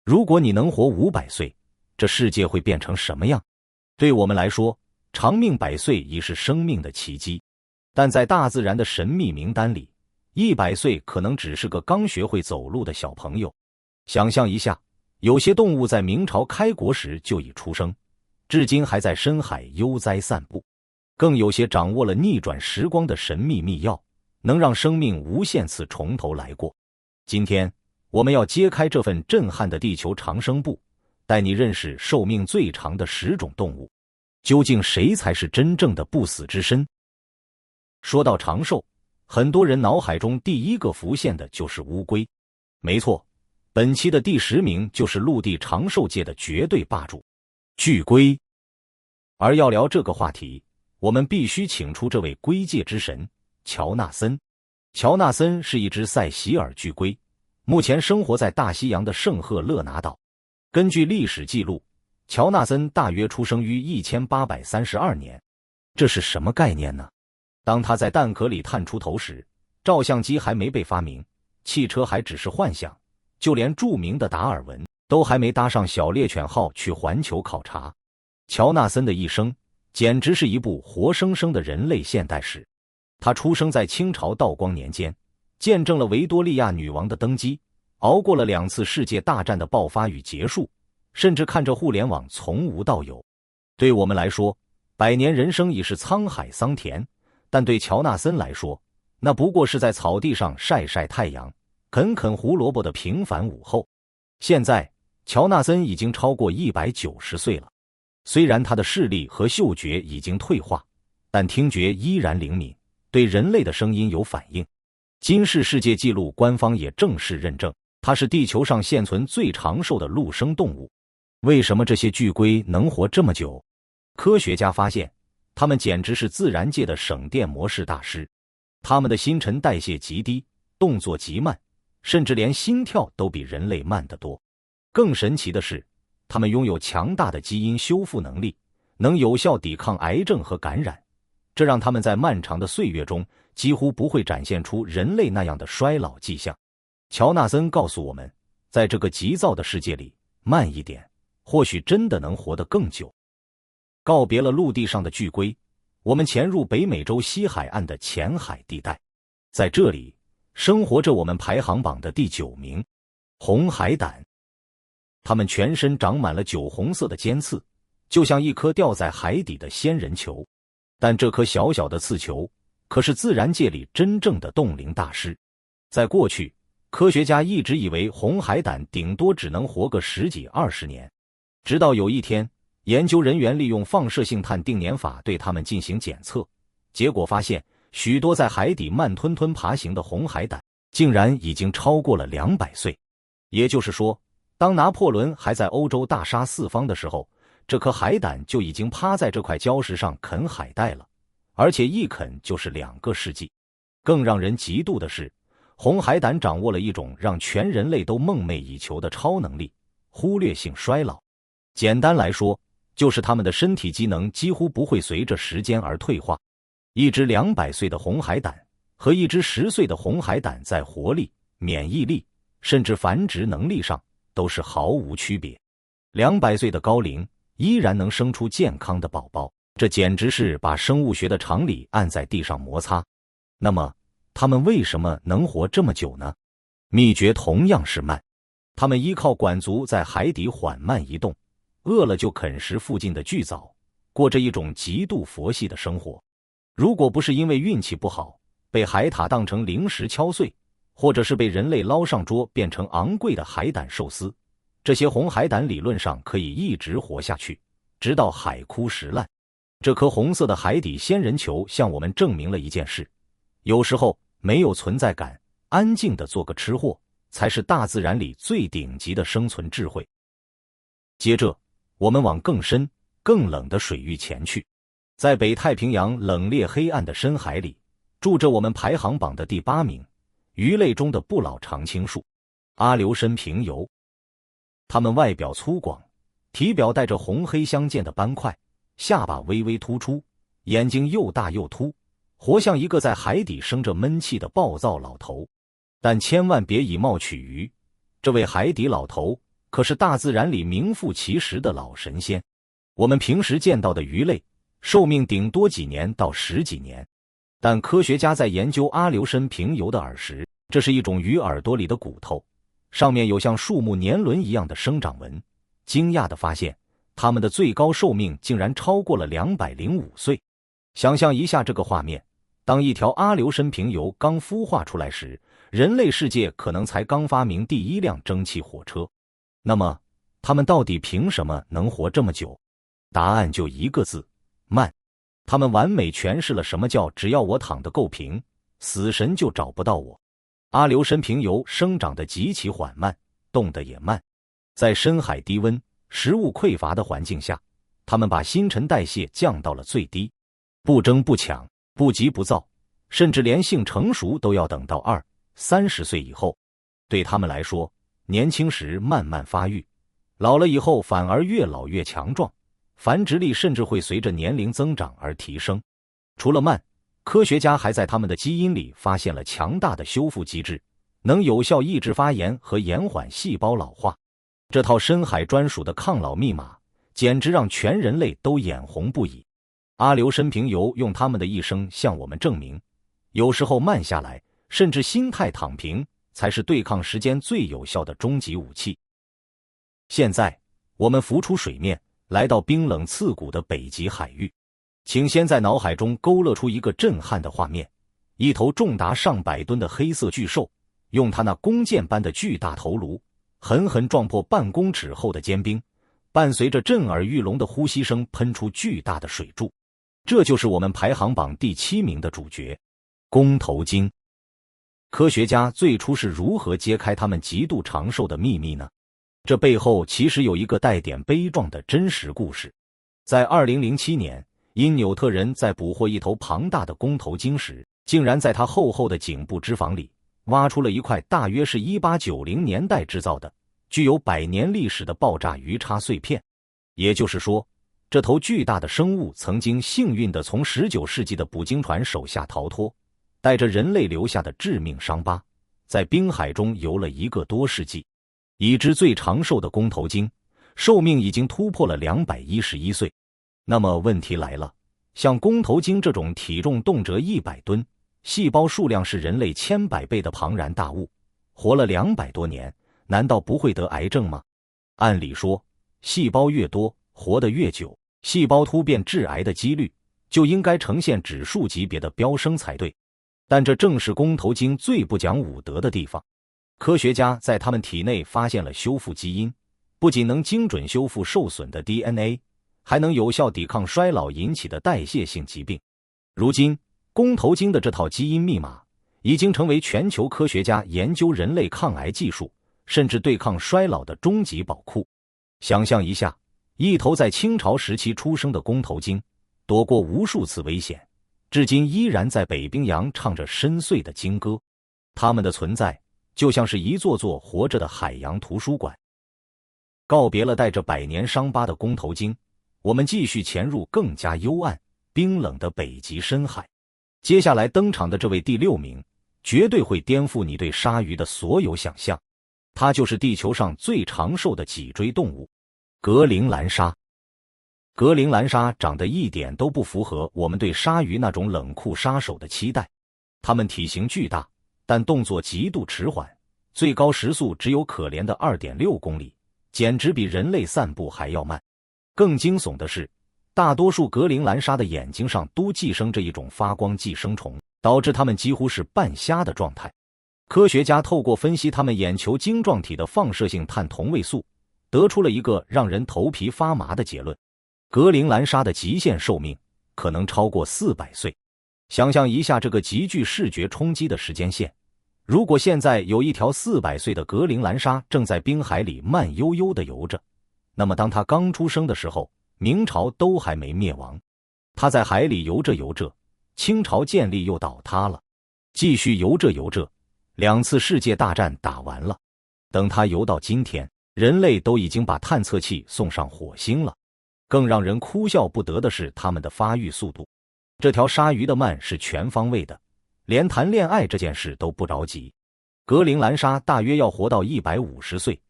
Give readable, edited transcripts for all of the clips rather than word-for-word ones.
如果你能活500岁，这世界会变成什么样？对我们来说，长命100岁已是生命的奇迹，但在大自然的神秘名单里，100岁可能只是个刚学会走路的小朋友。想象一下，有些动物在明朝开国时就已出生，至今还在深海悠哉散步，更有些掌握了逆转时光的神秘秘药，能让生命无限次从头来过。今天我们要揭开这份震撼的地球长生簿，带你认识寿命最长的10种动物，究竟谁才是真正的不死之身？说到长寿，很多人脑海中第一个浮现的就是乌龟。没错，本期的第10名就是陆地长寿界的绝对霸主——巨龟。而要聊这个话题，我们必须请出这位龟界之神乔纳森。乔纳森是一只塞西尔巨龟，目前生活在大西洋的圣赫勒拿岛。根据历史记录，乔纳森大约出生于1832年。这是什么概念呢？当他在蛋壳里探出头时，照相机还没被发明，汽车还只是幻想，就连著名的达尔文都还没搭上小猎犬号去环球考察。乔纳森的一生简直是一部活生生的人类现代史。他出生在清朝道光年间，见证了维多利亚女王的登基，熬过了2次世界大战的爆发与结束，甚至看着互联网从无到有。对我们来说，100年人生已是沧海桑田，但对乔纳森来说，那不过是在草地上晒晒太阳，啃啃胡萝卜的平凡午后。现在，乔纳森已经超过190岁了。虽然他的视力和嗅觉已经退化，但听觉依然灵敏，对人类的声音有反应。金氏世界纪录官方也正式认证，它是地球上现存最长寿的陆生动物。为什么这些巨龟能活这么久？科学家发现，它们简直是自然界的省电模式大师。它们的新陈代谢极低，动作极慢，甚至连心跳都比人类慢得多。更神奇的是，它们拥有强大的基因修复能力，能有效抵抗癌症和感染，这让它们在漫长的岁月中几乎不会展现出人类那样的衰老迹象。乔纳森告诉我们，在这个急躁的世界里，慢一点，或许真的能活得更久。告别了陆地上的巨龟，我们潜入北美洲西海岸的浅海地带，在这里生活着我们排行榜的第9名——红海胆。它们全身长满了酒红色的尖刺，就像一颗掉在海底的仙人球。但这颗小小的刺球可是自然界里真正的冻龄大师。在过去，科学家一直以为红海胆顶多只能活个10几20年，直到有一天，研究人员利用放射性碳定年法对它们进行检测，结果发现许多在海底慢吞吞爬行的红海胆竟然已经超过了200岁。也就是说，当拿破仑还在欧洲大杀四方的时候，这颗海胆就已经趴在这块礁石上啃海带了，而且一啃就是2个世纪。更让人嫉妒的是，红海胆掌握了一种让全人类都梦寐以求的超能力——忽略性衰老。简单来说，就是他们的身体机能几乎不会随着时间而退化。一只200岁的红海胆和一只10岁的红海胆在活力、免疫力，甚至繁殖能力上都是毫无区别。200岁的高龄依然能生出健康的宝宝，这简直是把生物学的常理按在地上摩擦。那么，他们为什么能活这么久呢？秘诀同样是慢。他们依靠管足在海底缓慢移动，饿了就啃食附近的巨藻，过着一种极度佛系的生活。如果不是因为运气不好，被海獭当成零食敲碎，或者是被人类捞上桌变成昂贵的海胆寿司，这些红海胆理论上可以一直活下去，直到海枯石烂。这颗红色的海底仙人球向我们证明了一件事：有时候没有存在感，安静地做个吃货，才是大自然里最顶级的生存智慧。接着，我们往更深、更冷的水域前去。在北太平洋冷冽黑暗的深海里，住着我们排行榜的第8名——鱼类中的不老常青树——阿留申平游。它们外表粗犷，体表带着红黑相间的斑块，下巴微微突出，眼睛又大又凸，活像一个在海底生着闷气的暴躁老头。但千万别以貌取鱼，这位海底老头可是大自然里名副其实的老神仙。我们平时见到的鱼类，寿命顶多几年到10几年，但科学家在研究阿留申平游的耳石，这是一种鱼耳朵里的骨头，上面有像树木年轮一样的生长纹，惊讶地发现，它们的最高寿命竟然超过了205岁。想象一下这个画面，当一条阿留申平游刚孵化出来时，人类世界可能才刚发明第1辆蒸汽火车。那么，它们到底凭什么能活这么久？答案就一个字：慢。它们完美诠释了什么叫只要我躺得够平，死神就找不到我。阿留申平游生长得极其缓慢，动得也慢。在深海低温、食物匮乏的环境下，它们把新陈代谢降到了最低，不争不抢，不急不躁，甚至连性成熟都要等到20-30岁以后。对他们来说，年轻时慢慢发育，老了以后反而越老越强壮，繁殖力甚至会随着年龄增长而提升。除了慢，科学家还在他们的基因里发现了强大的修复机制，能有效抑制发炎和延缓细胞老化。这套深海专属的抗老密码，简直让全人类都眼红不已。阿留申平游用他们的一生向我们证明，有时候慢下来，甚至心态躺平，才是对抗时间最有效的终极武器。现在，我们浮出水面，来到冰冷刺骨的北极海域。请先在脑海中勾勒出一个震撼的画面：一头重达上百吨的黑色巨兽，用它那弓箭般的巨大头颅，狠狠撞破半公尺厚的坚冰，伴随着震耳欲聋的呼吸声，喷出巨大的水柱。这就是我们排行榜第7名的主角——弓头鲸。科学家最初是如何揭开它们极度长寿的秘密呢？这背后其实有一个带点悲壮的真实故事。在2007年，因纽特人在捕获一头庞大的弓头鲸时，竟然在它厚厚的颈部脂肪里挖出了一块大约是1890年代制造的、具有100年历史的爆炸鱼叉碎片。也就是说，这头巨大的生物曾经幸运地从19世纪的捕鲸船手下逃脱，带着人类留下的致命伤疤，在冰海中游了1个多世纪。已知最长寿的弓头鲸，寿命已经突破了211岁。那么问题来了，像弓头鲸这种体重动辄100吨、细胞数量是人类千百倍的庞然大物，活了200多年，难道不会得癌症吗？按理说，细胞越多，活得越久，细胞突变致癌的几率就应该呈现指数级别的飙升才对。但这正是弓头鲸最不讲武德的地方。科学家在它们体内发现了修复基因，不仅能精准修复受损的 DNA， 还能有效抵抗衰老引起的代谢性疾病。如今，弓头鲸的这套基因密码已经成为全球科学家研究人类抗癌技术，甚至对抗衰老的终极宝库。想象一下，一头在清朝时期出生的弓头鲸，躲过无数次危险，至今依然在北冰洋唱着深邃的鲸歌。它们的存在就像是一座座活着的海洋图书馆。告别了带着100年伤疤的弓头鲸，我们继续潜入更加幽暗、冰冷的北极深海。接下来登场的这位第6名，绝对会颠覆你对鲨鱼的所有想象。它就是地球上最长寿的脊椎动物——格陵兰鲨。格陵兰鲨长得一点都不符合我们对鲨鱼那种冷酷杀手的期待。它们体型巨大，但动作极度迟缓，最高时速只有可怜的2.6公里，简直比人类散步还要慢。更惊悚的是，大多数格陵兰鲨的眼睛上都寄生着一种发光寄生虫，导致它们几乎是半瞎的状态。科学家透过分析它们眼球晶状体的放射性碳同位素，得出了一个让人头皮发麻的结论：格陵兰鲨的极限寿命可能超过400岁。想象一下这个极具视觉冲击的时间线，如果现在有一条400岁的格陵兰鲨正在冰海里慢悠悠地游着，那么当它刚出生的时候，明朝都还没灭亡。它在海里游着游着，清朝建立又倒塌了，继续游着游着，2次世界大战打完了。等它游到今天，人类都已经把探测器送上火星了。更让人哭笑不得的是它们的发育速度。这条鲨鱼的慢是全方位的，连谈恋爱这件事都不着急。格陵兰鲨大约要活到150岁，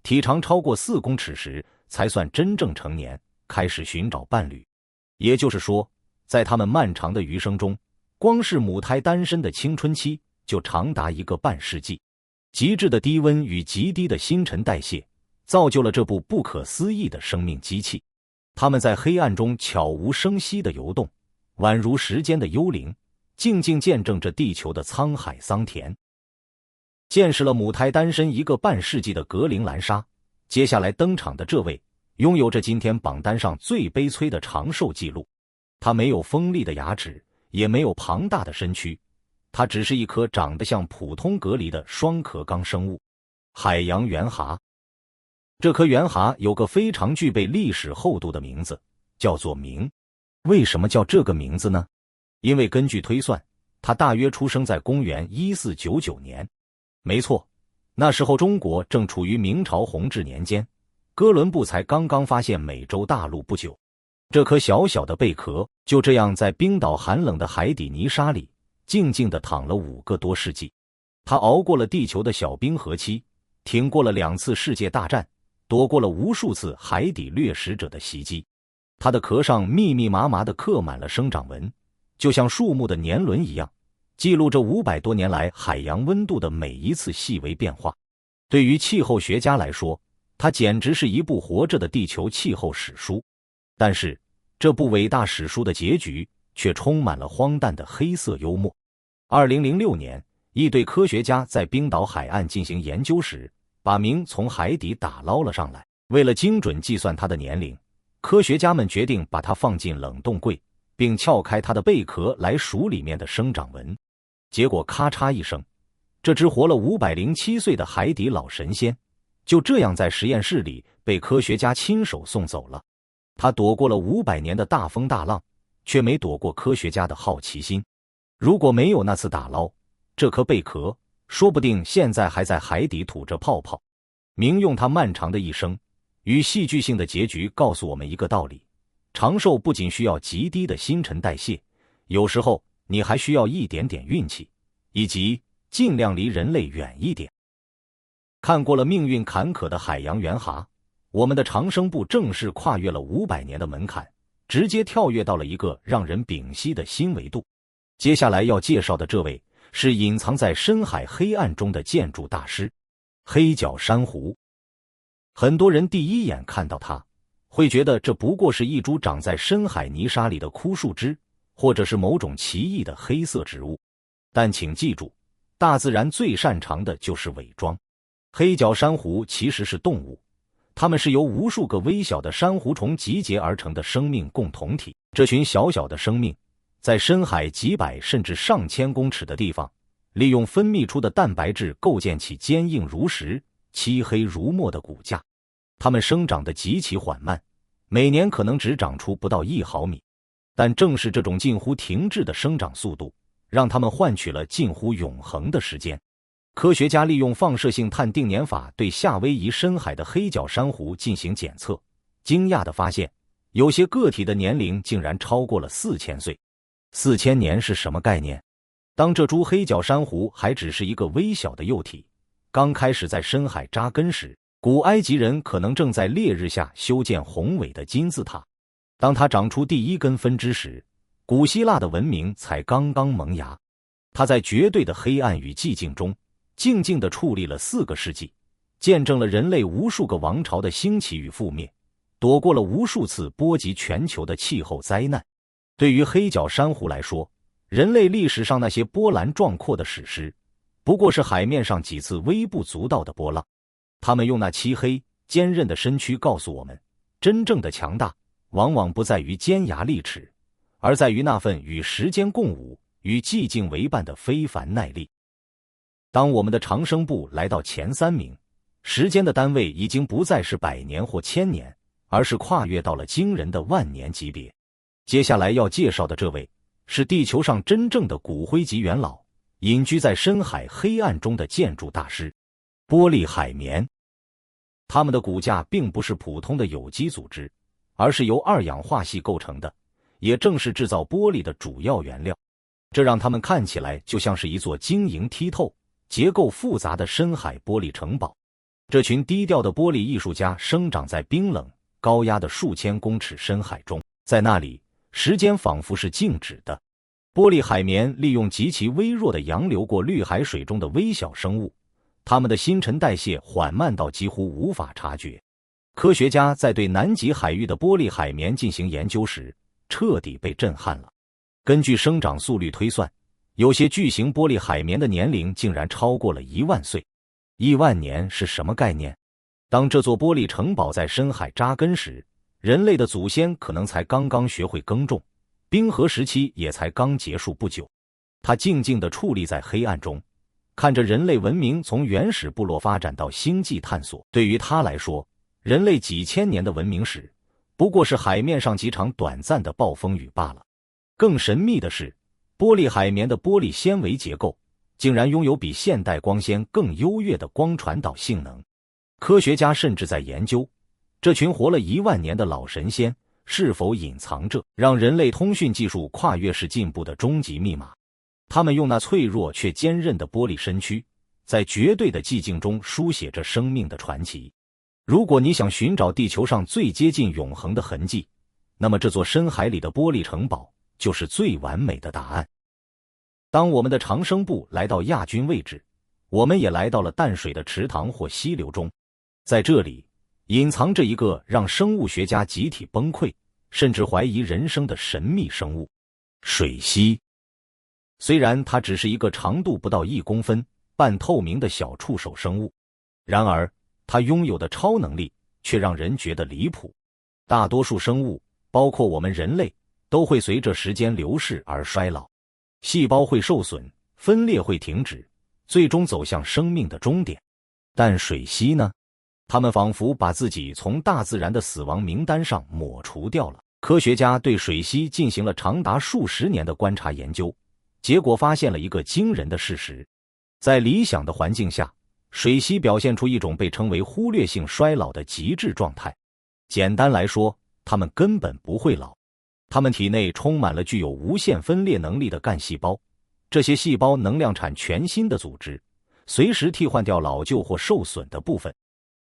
体长超过4公尺时才算真正成年，开始寻找伴侣。也就是说，在他们漫长的余生中，光是母胎单身的青春期就长达1个半世纪。极致的低温与极低的新陈代谢，造就了这部不可思议的生命机器。它们在黑暗中悄无声息地游动，宛如时间的幽灵，静静见证着地球的沧海桑田。见识了母胎单身1个半世纪的格陵兰鲨，接下来登场的这位，拥有着今天榜单上最悲催的长寿记录。它没有锋利的牙齿，也没有庞大的身躯，它只是一颗长得像普通蛤蜊的双壳纲生物——海洋圆蛤。这颗圆蛤有个非常具备历史厚度的名字，叫做明。为什么叫这个名字呢？因为根据推算，它大约出生在公元1499年。没错，那时候中国正处于明朝弘治年间，哥伦布才刚刚发现美洲大陆不久。这颗小小的贝壳就这样在冰岛寒冷的海底泥沙里静静地躺了5个多世纪。它熬过了地球的小冰河期，挺过了2次世界大战，躲过了无数次海底掠食者的袭击。它的壳上密密麻麻地刻满了生长纹，就像树木的年轮一样，记录着500多年来海洋温度的每一次细微变化。对于气候学家来说，它简直是一部活着的地球气候史书。但是，这部伟大史书的结局却充满了荒诞的黑色幽默。2006年，一队科学家在冰岛海岸进行研究时，把明从海底打捞了上来。为了精准计算它的年龄，科学家们决定把它放进冷冻柜，并撬开它的贝壳来数里面的生长纹。结果咔嚓一声，这只活了507岁的海底老神仙，就这样在实验室里被科学家亲手送走了。他躲过了500年的大风大浪，却没躲过科学家的好奇心。如果没有那次打捞，这颗贝壳说不定现在还在海底吐着泡泡。明用他漫长的一生与戏剧性的结局告诉我们一个道理：长寿不仅需要极低的新陈代谢，有时候你还需要一点点运气，以及尽量离人类远一点。看过了命运坎坷的海洋圆蛤，我们的长生部正式跨越了500年的门槛，直接跳跃到了一个让人屏息的新维度。接下来要介绍的这位是隐藏在深海黑暗中的建筑大师——黑角珊瑚。很多人第一眼看到它，会觉得这不过是一株长在深海泥沙里的枯树枝，或者是某种奇异的黑色植物。但请记住，大自然最擅长的就是伪装。黑角珊瑚其实是动物，它们是由无数个微小的珊瑚虫集结而成的生命共同体。这群小小的生命，在深海几百甚至上千公尺的地方，利用分泌出的蛋白质构建起坚硬如石、漆黑如墨的骨架。它们生长得极其缓慢，每年可能只长出不到1毫米。但正是这种近乎停滞的生长速度，让它们换取了近乎永恒的时间。科学家利用放射性碳定年法对夏威夷深海的黑角珊瑚进行检测，惊讶地发现，有些个体的年龄竟然超过了4000岁。4000年是什么概念？当这株黑角珊瑚还只是一个微小的幼体，刚开始在深海扎根时，古埃及人可能正在烈日下修建宏伟的金字塔。当它长出第1根分支时，古希腊的文明才刚刚萌芽。它在绝对的黑暗与寂静中静静地矗立了4个世纪，见证了人类无数个王朝的兴起与覆灭，躲过了无数次波及全球的气候灾难。对于黑角珊瑚来说，人类历史上那些波澜壮阔的史诗，不过是海面上几次微不足道的波浪。他们用那漆黑坚韧的身躯告诉我们，真正的强大往往不在于尖牙利齿，而在于那份与时间共舞、与寂静为伴的非凡耐力。当我们的长生部来到前3名，时间的单位已经不再是100年或1000年，而是跨越到了惊人的万年级别。接下来要介绍的这位，是地球上真正的骨灰级元老，隐居在深海黑暗中的建筑大师——玻璃海绵。它们的骨架并不是普通的有机组织，而是由2氧化系构成的，也正是制造玻璃的主要原料。这让它们看起来就像是一座晶莹剔透、结构复杂的深海玻璃城堡。这群低调的玻璃艺术家生长在冰冷、高压的数千公尺深海中，在那里，时间仿佛是静止的。玻璃海绵利用极其微弱的洋流过绿海水中的微小生物，它们的新陈代谢缓慢到几乎无法察觉。科学家在对南极海域的玻璃海绵进行研究时，彻底被震撼了。根据生长速率推算，有些巨型玻璃海绵的年龄竟然超过了1万岁。1万年是什么概念？当这座玻璃城堡在深海扎根时，人类的祖先可能才刚刚学会耕种，冰河时期也才刚结束不久。它静静地矗立在黑暗中，看着人类文明从原始部落发展到星际探索。对于它来说，人类几千年的文明史不过是海面上几场短暂的暴风雨罢了。更神秘的是，玻璃海绵的玻璃纤维结构竟然拥有比现代光纤更优越的光传导性能。科学家甚至在研究，这群活了1万年的老神仙是否隐藏着让人类通讯技术跨越式进步的终极密码。他们用那脆弱却坚韧的玻璃身躯，在绝对的寂静中书写着生命的传奇。如果你想寻找地球上最接近永恒的痕迹，那么这座深海里的玻璃城堡就是最完美的答案。当我们的长生部来到亚军位置，我们也来到了淡水的池塘或溪流中。在这里，隐藏着一个让生物学家集体崩溃，甚至怀疑人生的神秘生物——水螅。虽然它只是一个长度不到1公分、半透明的小触手生物，然而它拥有的超能力却让人觉得离谱。大多数生物，包括我们人类，都会随着时间流逝而衰老。细胞会受损，分裂会停止，最终走向生命的终点。但水螅呢？它们仿佛把自己从大自然的死亡名单上抹除掉了。科学家对水螅进行了长达数十年的观察研究，结果发现了一个惊人的事实：在理想的环境下，水螅表现出一种被称为忽略性衰老的极致状态。简单来说，它们根本不会老。它们体内充满了具有无限分裂能力的干细胞，这些细胞能量产全新的组织，随时替换掉老旧或受损的部分。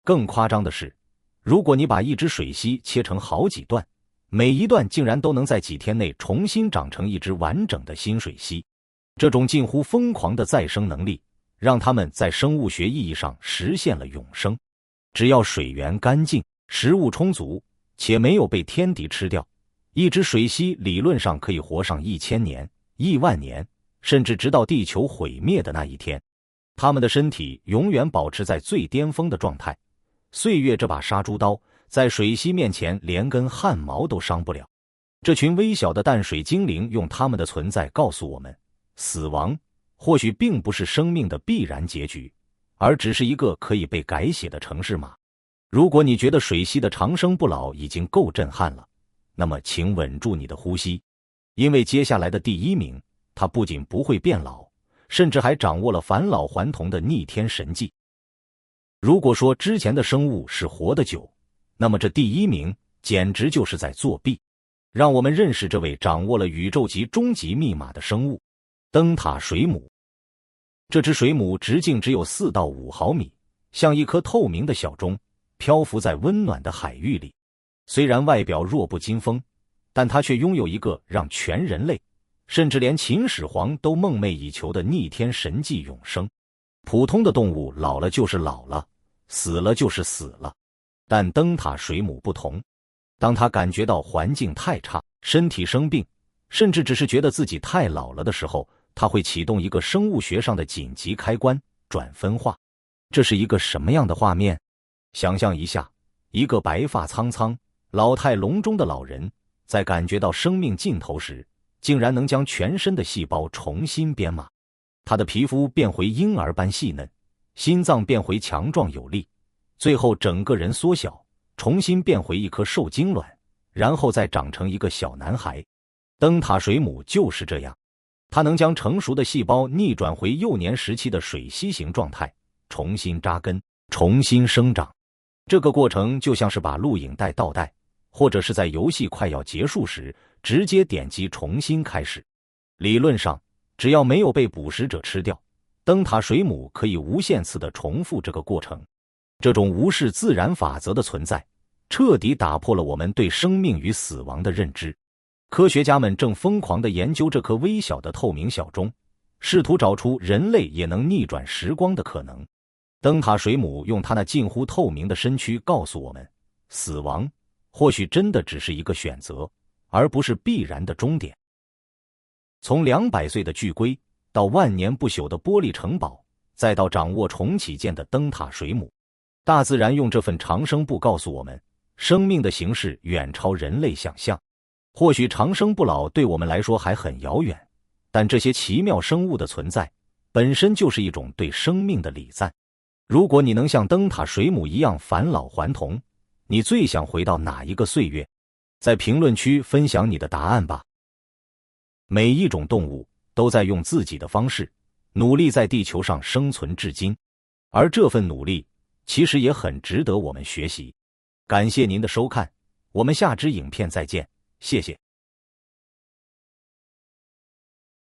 更夸张的是，如果你把一只水螅切成好几段，每一段竟然都能在几天内重新长成一只完整的新水螅。这种近乎疯狂的再生能力，让它们在生物学意义上实现了永生。只要水源干净，食物充足，且没有被天敌吃掉，一只水螅理论上可以活上1000年、1万年，甚至直到地球毁灭的那一天。它们的身体永远保持在最巅峰的状态，岁月这把杀猪刀在水螅面前连根汗毛都伤不了。这群微小的淡水精灵用它们的存在告诉我们，死亡或许并不是生命的必然结局，而只是一个可以被改写的程式码。如果你觉得水螅的长生不老已经够震撼了，那么请稳住你的呼吸，因为接下来的第1名，它不仅不会变老，甚至还掌握了返老还童的逆天神技。如果说之前的生物是活得久，那么这第1名简直就是在作弊。让我们认识这位掌握了宇宙级终极密码的生物——灯塔水母。这只水母直径只有4到5毫米，像一颗透明的小钟，漂浮在温暖的海域里。虽然外表弱不禁风，但它却拥有一个让全人类，甚至连秦始皇都梦寐以求的逆天神技——永生。普通的动物老了就是老了，死了就是死了，但灯塔水母不同。当它感觉到环境太差，身体生病，甚至只是觉得自己太老了的时候，它会启动一个生物学上的紧急开关——转分化。这是一个什么样的画面？想象一下，一个白发苍苍、老态龙钟的老人，在感觉到生命尽头时，竟然能将全身的细胞重新编码。他的皮肤变回婴儿般细嫩，心脏变回强壮有力，最后整个人缩小，重新变回一颗受精卵，然后再长成一个小男孩。灯塔水母就是这样，它能将成熟的细胞逆转回幼年时期的水螅型状态，重新扎根，重新生长。这个过程就像是把录影带倒带，或者是在游戏快要结束时直接点击重新开始。理论上，只要没有被捕食者吃掉，灯塔水母可以无限次地重复这个过程。这种无视自然法则的存在，彻底打破了我们对生命与死亡的认知。科学家们正疯狂地研究这颗微小的透明小钟，试图找出人类也能逆转时光的可能。灯塔水母用它那近乎透明的身躯告诉我们，死亡或许真的只是一个选择，而不是必然的终点。从200岁的巨龟，到万年不朽的玻璃城堡，再到掌握重启键的灯塔水母，大自然用这份长生不告诉我们，生命的形式远超人类想象。或许长生不老对我们来说还很遥远，但这些奇妙生物的存在，本身就是一种对生命的礼赞。如果你能像灯塔水母一样返老还童，你最想回到哪一个岁月？在评论区分享你的答案吧。每一种动物都在用自己的方式，努力在地球上生存至今，而这份努力其实也很值得我们学习。感谢您的收看，我们下支影片再见，谢谢。